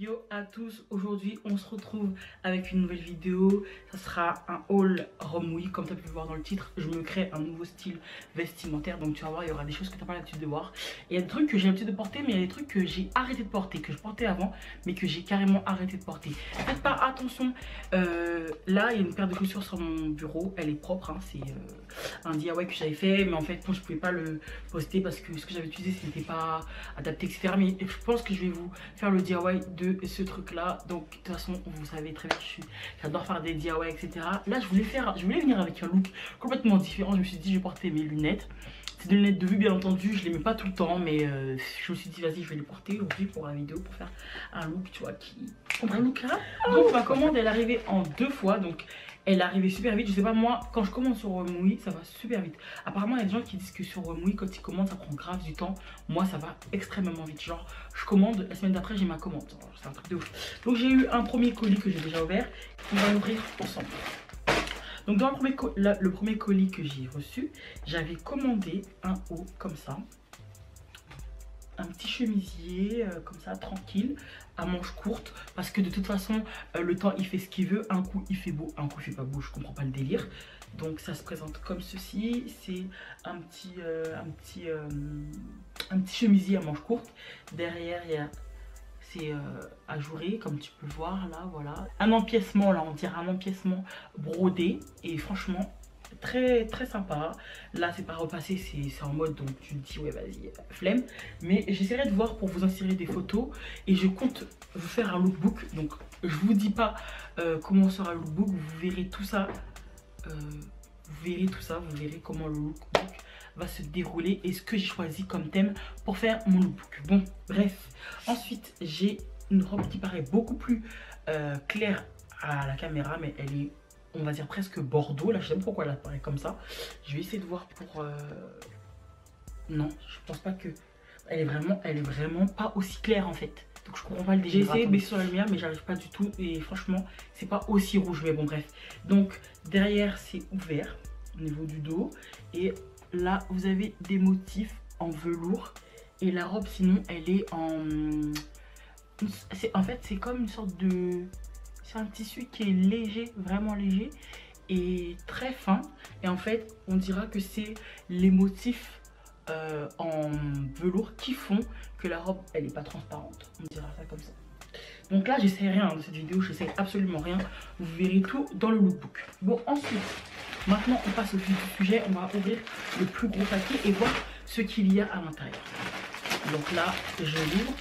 Yo à tous, aujourd'hui on se retrouve avec une nouvelle vidéo. Ça sera un haul Romwe, comme tu as pu le voir dans le titre. Je me crée un nouveau style vestimentaire, donc tu vas voir, il y aura des choses que tu n'as pas l'habitude de voir. Il y a des trucs que j'ai l'habitude de porter, mais il y a des trucs que j'ai arrêté de porter, que je portais avant, mais que j'ai carrément arrêté de porter. Faites pas attention, là il y a une paire de chaussures sur mon bureau, elle est propre, hein. C'est un DIY que j'avais fait, mais en fait moi je pouvais pas le poster parce que ce que j'avais utilisé ce n'était pas adapté, etc. Mais je pense que je vais vous faire le DIY de ce truc là. Donc de toute façon vous savez très bien, j'adore faire des DIY, etc. Là je voulais venir avec un look complètement différent. Je me suis dit je vais porter mes lunettes. C'est des lunettes de vue bien entendu, je les mets pas tout le temps, mais je me suis dit vas-y je vais les porter aujourd'hui pour la vidéo, pour faire un look, tu vois, un look là. Donc ma commande elle est arrivée en 2 fois, donc elle est arrivée super vite. Je sais pas, moi quand je commande sur Romwe ça va super vite. Apparemment il y a des gens qui disent que sur Romwe quand ils commandent ça prend grave du temps. Moi ça va extrêmement vite, genre je commande, la semaine d'après j'ai ma commande, c'est un truc de ouf. Donc j'ai eu un premier colis que j'ai déjà ouvert, on va l'ouvrir ensemble. Donc dans le premier colis que j'ai reçu, j'avais commandé un haut comme ça, un petit chemisier comme ça tranquille à manches courtes, parce que de toute façon le temps il fait ce qu'il veut, un coup il fait beau, un coup il fait pas beau, je comprends pas le délire. Donc ça se présente comme ceci, c'est un petit chemisier à manches courtes. Derrière il y a c'est ajouré comme tu peux voir là, voilà. Un empiècement là, on dirait un empiècement brodé et franchement très très sympa. Là c'est pas repassé, c'est en mode, donc tu te dis ouais vas-y flemme. Mais j'essaierai de voir pour vous insérer des photos et je compte vous faire un lookbook. Donc je vous dis pas comment sera le lookbook, vous verrez tout ça. Vous verrez comment le lookbook va se dérouler et ce que j'ai choisi comme thème pour faire mon lookbook. Bon bref, ensuite j'ai une robe qui paraît beaucoup plus claire à la caméra, mais elle est, on va dire, presque bordeaux. Là je sais pas pourquoi elle apparaît comme ça. Je vais essayer de voir pour non, je pense pas que elle est vraiment pas aussi claire en fait. Donc je comprends pas le délire. J'ai essayé de baisser sur la lumière mais j'arrive pas du tout et franchement c'est pas aussi rouge, mais bon bref. Donc derrière c'est ouvert au niveau du dos et là vous avez des motifs en velours et la robe sinon elle est en fait c'est comme une sorte de, c'est un tissu qui est léger, vraiment léger et très fin, et en fait on dira que c'est les motifs en velours qui font que la robe elle est pas transparente, on dira ça comme ça. Donc là j'essaie rien de cette vidéo, j'essaie absolument rien, vous verrez tout dans le lookbook. Bon ensuite, maintenant on passe au vif du sujet, on va ouvrir le plus gros paquet et voir ce qu'il y a à l'intérieur. Donc là je l'ouvre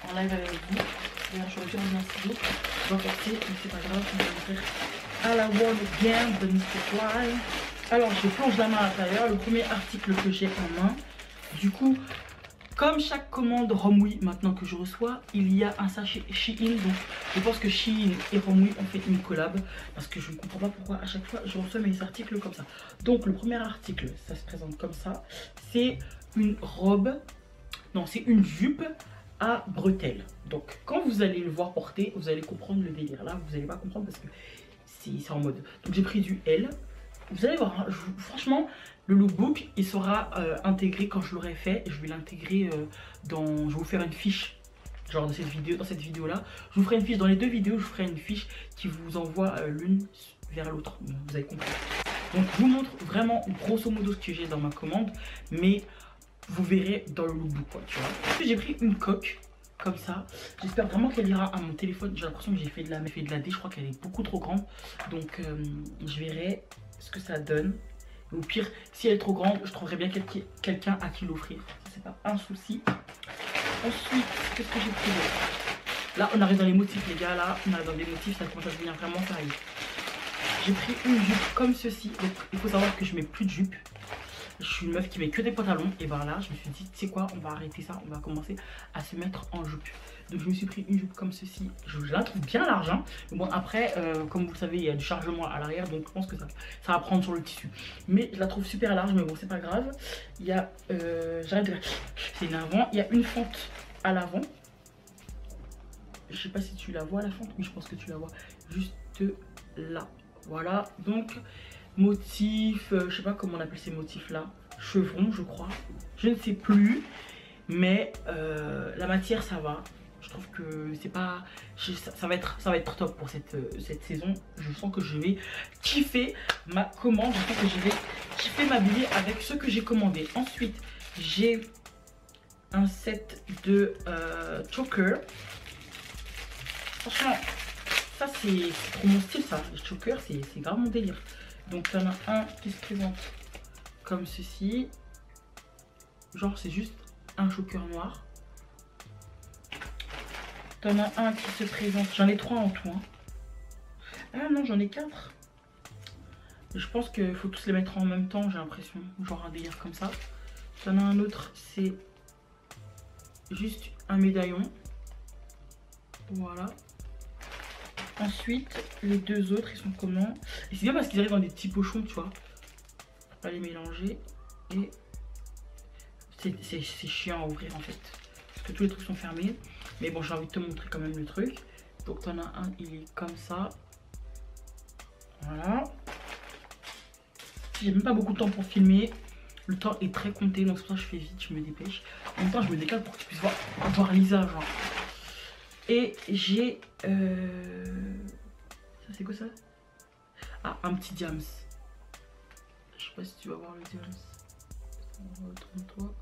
en live avec vous. D'ailleurs je reviens bien ciseaux, je vais porter, mais c'est pas grave, on va ouvrir à la Wall Again de Mr. Fly. Alors je plonge la main à l'intérieur, le premier article que j'ai en main. Du coup, comme chaque commande Romwe maintenant que je reçois, il y a un sachet Shein. Donc je pense que Shein et Romwe ont fait une collab, parce que je ne comprends pas pourquoi à chaque fois je reçois mes articles comme ça. Donc le premier article, ça se présente comme ça. C'est une robe, non c'est une jupe à bretelles. Donc quand vous allez le voir porter, vous allez comprendre le délire. Là vous n'allez pas comprendre parce que c'est en mode. Donc j'ai pris du L. Vous allez voir, hein, franchement, le lookbook, il sera intégré quand je l'aurai fait. Je vais l'intégrer dans... Je vais vous faire une fiche, genre dans cette vidéo là. Je vous ferai une fiche, dans les deux vidéos, je vous ferai une fiche qui vous envoie l'une vers l'autre. Bon, vous avez compris. Donc je vous montre vraiment grosso modo ce que j'ai dans ma commande. Mais vous verrez dans le lookbook, quoi, tu vois. J'ai pris une coque comme ça, j'espère vraiment qu'elle ira à mon téléphone. J'ai l'impression que j'ai fait de la D, je crois qu'elle est beaucoup trop grande. Donc je verrai ce que ça donne. Et au pire, si elle est trop grande, je trouverai bien quelqu'un à qui l'offrir. C'est pas un souci. Ensuite, qu'est-ce que j'ai pris d'autre? Là, on arrive dans les motifs, les gars. Là, on arrive dans les motifs, ça commence à devenir vraiment sérieux. J'ai pris une jupe comme ceci. Donc, il faut savoir que je mets plus de jupe. Je suis une meuf qui met que des pantalons. Et ben là, je me suis dit, tu sais quoi, on va arrêter ça. On va commencer à se mettre en jupe. Donc je me suis pris une jupe comme ceci. Je la trouve bien large, hein. Mais bon après, comme vous le savez, il y a du chargement à l'arrière. Donc je pense que ça va prendre sur le tissu. Mais je la trouve super large, mais bon c'est pas grave. Il y a, j'arrête de... C'est une avant. Il y a une fente à l'avant. Je sais pas si tu la vois la fente. Oui, je pense que tu la vois. Juste là. Voilà. Donc motif, je sais pas comment on appelle ces motifs là. Chevron je crois. Je ne sais plus. Mais la matière ça va. Je trouve que c'est pas... ça va être top pour cette saison. Je sens que je vais kiffer ma commande. Je sens que je vais kiffer m'habiller avec ce que j'ai commandé. Ensuite, j'ai un set de chokers. Franchement, ça c'est trop mon style ça. Les chokers, c'est grave mon délire. Donc il y en a un qui se présente comme ceci. Genre c'est juste un choker noir. T'en as un qui se présente, j'en ai 3 en tout. Hein. Ah non, j'en ai 4. Je pense qu'il faut tous les mettre en même temps, j'ai l'impression. Genre un délire comme ça. T'en as un autre, c'est juste un médaillon. Voilà. Ensuite, les deux autres, ils sont comment? Et c'est bien parce qu'ils arrivent dans des petits pochons, tu vois. Faut pas les mélanger. Et c'est chiant à ouvrir en fait. Parce que tous les trucs sont fermés. Mais bon, j'ai envie de te montrer quand même le truc. Donc t'en as un, il est comme ça. Voilà. J'ai même pas beaucoup de temps pour filmer. Le temps est très compté, donc c'est pour ça que je fais vite, je me dépêche. En même temps, je me décale pour que tu puisses voir Lisa, genre. Et j'ai... Ça c'est quoi ça? Ah, un petit diams. Je sais pas si tu vas voir le diams. Tourne-toi.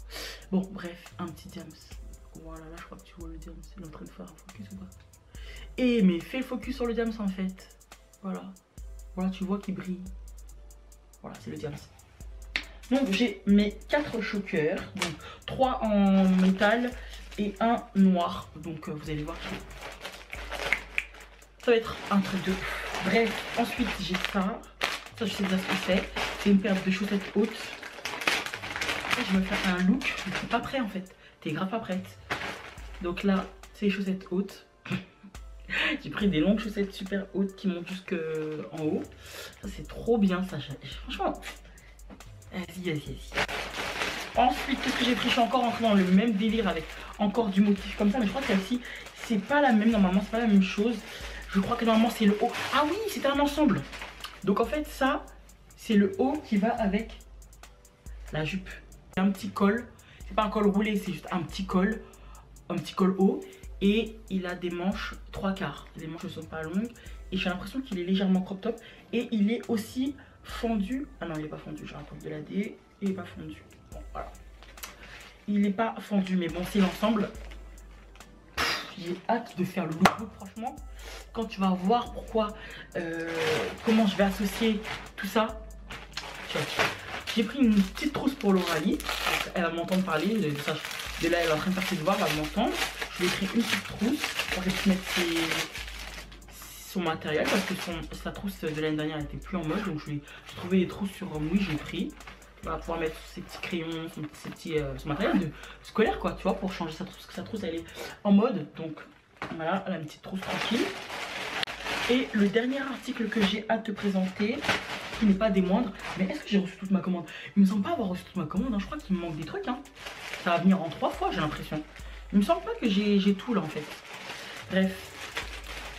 Bon, bref, un petit diams. Voilà, là je crois que tu vois le diams. Il est en train de faire un focus ou pas? Et mais fais le focus sur le diams en fait. Voilà. Voilà, tu vois qu'il brille. Voilà, c'est le diams. Donc j'ai mes 4 chokers. Donc 3 en métal et un noir. Donc vous allez voir que ça va être un truc de... Bref, ensuite j'ai ça. Ça je sais déjà ce que c'est. C'est une paire de chaussettes hautes. Et je vais me faire un look. Je suis pas prêt en fait. T'es grave pas prête. Donc là, c'est les chaussettes hautes. J'ai pris des longues chaussettes super hautes qui montent jusqu'en haut. Ça c'est trop bien ça. Franchement. Vas-y. Ensuite, qu'est-ce que j'ai pris? Je suis encore entrée dans le même délire avec encore du motif comme ça. Mais je crois que celle-ci, c'est pas la même. Normalement, c'est pas la même chose. Je crois que normalement, c'est le haut. Ah oui, c'était un ensemble. Donc en fait, ça, c'est le haut qui va avec la jupe. Un petit col. C'est pas un col roulé, c'est juste un petit col. Un petit col haut. Et il a des manches 3/4. Les manches ne sont pas longues. Et j'ai l'impression qu'il est légèrement crop top. Et il est aussi fendu. Ah non, il est pas fendu. Je raconte de la D. Il est pas fendu. Bon, voilà. Il est pas fendu, mais bon, c'est l'ensemble. J'ai hâte de faire le look, franchement. Quand tu vas voir pourquoi, comment je vais associer tout ça. J'ai pris une petite trousse pour l'Oralie. Elle va m'entendre parler. De là, elle est en train de faire ses devoirs, elle va m'entendre. Je lui ai pris une petite trousse pour qu'elle puisse mettre son matériel. Parce que sa trousse de l'année dernière n'était plus en mode. Donc j'ai trouvé des trousses sur Moui, j'ai pris. Elle va pouvoir mettre ses petits crayons, son matériel de scolaire, quoi, tu vois, pour changer sa trousse. Parce que sa trousse, elle est en mode. Donc voilà, elle a une petite trousse tranquille. Et le dernier article que j'ai à te présenter, qui n'est pas des moindres, mais est-ce que j'ai reçu toute ma commande? Il me semble pas avoir reçu toute ma commande, hein. Je crois qu'il me manque des trucs, hein. Ça va venir en 3 fois, j'ai l'impression. Il me semble pas que j'ai tout là en fait. Bref,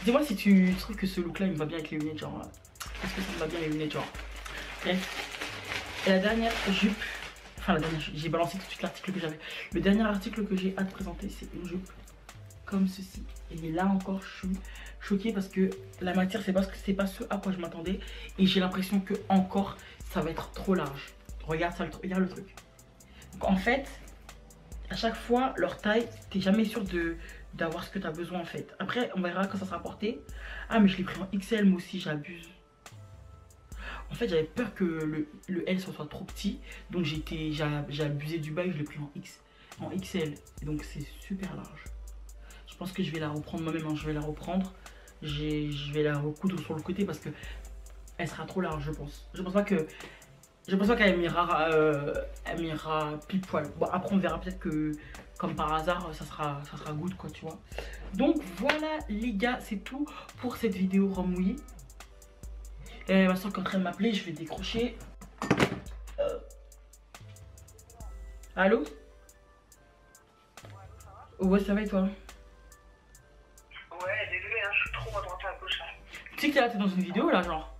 dis-moi si tu trouves que ce look là il me va bien avec les lunettes, genre. Est-ce que ça me va bien les lunettes, genre? Bref. Et la dernière jupe, enfin la dernière, j'ai balancé tout de suite l'article que j'avais. Le dernier article que j'ai à te présenter, c'est une jupe comme ceci. Et là encore, je suis choquée parce que la matière, c'est pas ce à quoi je m'attendais. Et j'ai l'impression que encore, ça va être trop large. Regarde ça, regarde le truc. Donc en fait, à chaque fois, leur taille, t'es jamais sûr d'avoir ce que tu as besoin en fait. Après, on verra quand ça sera porté. Ah, mais je l'ai pris en XL, moi aussi, j'abuse. En fait, j'avais peur que le L soit trop petit. Donc j'ai abusé du bail, je l'ai pris en XL. Et donc c'est super large. Je pense que je vais la reprendre moi-même, hein. Je vais la reprendre. Je vais la recoudre sur le côté parce que elle sera trop large, je pense. Je pense pas qu'elle m'ira pile poil. Bon, après on verra, peut-être que comme par hasard ça sera good, quoi, tu vois. Donc voilà les gars, c'est tout pour cette vidéo remouillée. Ma soeur qui est en train de m'appeler, je vais décrocher. Allô? Ouais, ça va et toi? Ouais, désolé, hein, je suis trop à droite à gauche. Là. Tu sais que t'es dans une vidéo là, genre?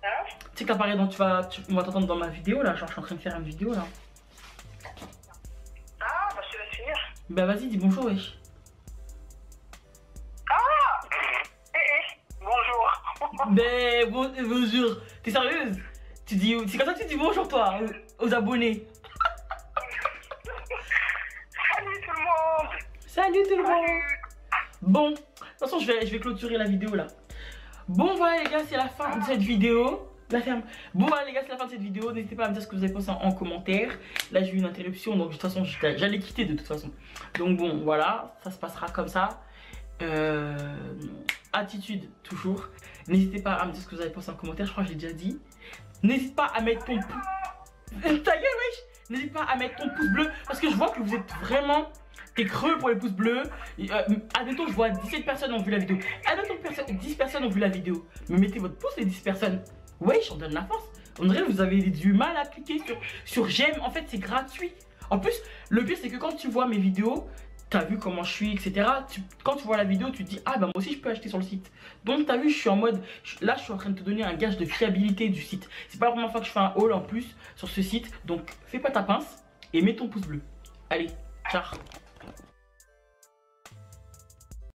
Hein? Tu sais que t'apparais on va t'entendre dans ma vidéo là, genre je suis en train de faire une vidéo là. Ah, bah je te laisse finir. Bah vas-y, dis bonjour, wesh. Mais bonjour, t'es sérieuse? C'est comme ça que tu dis bonjour toi, aux abonnés. Salut tout le monde. Salut tout le monde. Salut. Bon, de toute façon je vais clôturer la vidéo là. Bon voilà les gars, c'est la fin de cette vidéo. La ferme. Bon voilà les gars, c'est la fin de cette vidéo. N'hésitez pas à me dire ce que vous avez pensé en commentaire. Là j'ai eu une interruption, donc de toute façon j'allais quitter de toute façon. Donc bon voilà, ça se passera comme ça. Attitude toujours. N'hésitez pas à me dire ce que vous avez pensé en commentaire. Je crois que j'ai déjà dit. N'hésite pas à mettre ton pouce. Ta gueule wesh. N'hésite pas à mettre ton pouce bleu. Parce que je vois que vous êtes vraiment... T'es creux pour les pouces bleus. Admettons, je vois 17 personnes ont vu la vidéo. Admettons, 10 personnes ont vu la vidéo. Mais mettez votre pouce les 10 personnes. Wesh, on donne la force. On dirait que vous avez du mal à cliquer sur j'aime. En fait, c'est gratuit. En plus, le pire, c'est que quand tu vois mes vidéos, t'as vu comment je suis, etc. Quand tu vois la vidéo, tu te dis, ah bah moi aussi je peux acheter sur le site. Donc t'as vu, je suis en mode, là je suis en train de te donner un gage de fiabilité du site. C'est pas la première fois que je fais un haul en plus sur ce site. Donc fais pas ta pince et mets ton pouce bleu. Allez, ciao.